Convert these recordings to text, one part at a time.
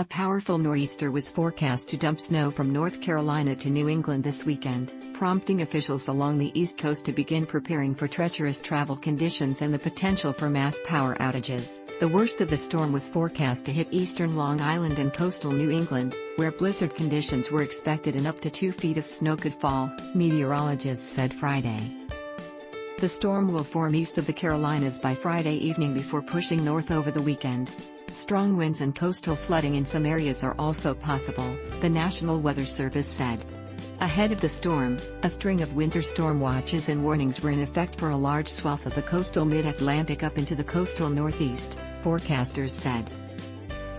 A powerful nor'easter was forecast to dump snow from North Carolina to New England this weekend, prompting officials along the East Coast to begin preparing for treacherous travel conditions and the potential for mass power outages. The worst of the storm was forecast to hit eastern Long Island and coastal New England, where blizzard conditions were expected and up to 2 feet of snow could fall, meteorologists said Friday. The storm will form east of the Carolinas by Friday evening before pushing north over the weekend. Strong winds and coastal flooding in some areas are also possible, the National Weather Service said. Ahead of the storm, a string of winter storm watches and warnings were in effect for a large swath of the coastal mid-Atlantic up into the coastal northeast, forecasters said.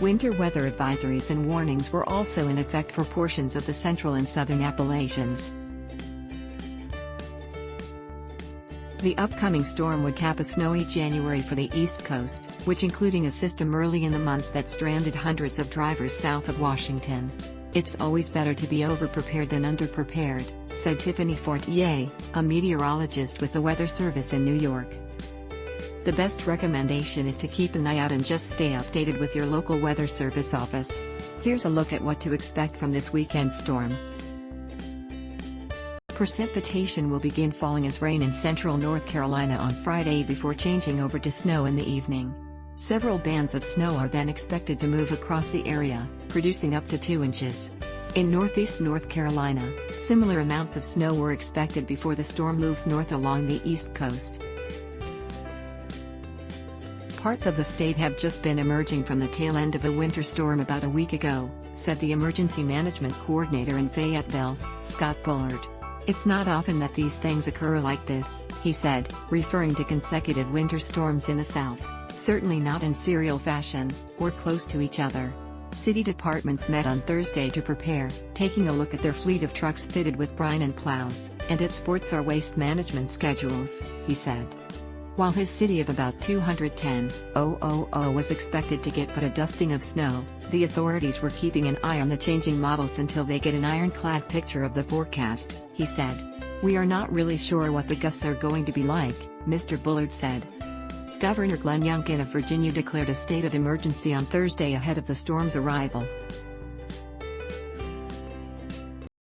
Winter weather advisories and warnings were also in effect for portions of the Central and Southern Appalachians. The upcoming storm would cap a snowy January for the East Coast, which including a system early in the month that stranded hundreds of drivers south of Washington. It's always better to be overprepared than underprepared, said Tiffany Fortier, a meteorologist with the Weather Service in New York. The best recommendation is to keep an eye out and just stay updated with your local weather service office. Here's a look at what to expect from this weekend's storm. Precipitation will begin falling as rain in central North Carolina on Friday before changing over to snow in the evening. Several bands of snow are then expected to move across the area, producing up to 2 inches. In northeast North Carolina, similar amounts of snow were expected before the storm moves north along the east coast. Parts of the state have just been emerging from the tail end of a winter storm about a week ago, said the emergency management coordinator in Fayetteville, Scott Bullard. It's not often that these things occur like this, he said, referring to consecutive winter storms in the south, certainly not in serial fashion, or close to each other. City departments met on Thursday to prepare, taking a look at their fleet of trucks fitted with brine and plows, and at sports or waste management schedules, he said. While his city of about 210,000 was expected to get but a dusting of snow, the authorities were keeping an eye on the changing models until they get an ironclad picture of the forecast, he said. We are not really sure what the gusts are going to be like, Mr. Bullard said. Governor Youngkin of Virginia declared a state of emergency on Thursday ahead of the storm's arrival.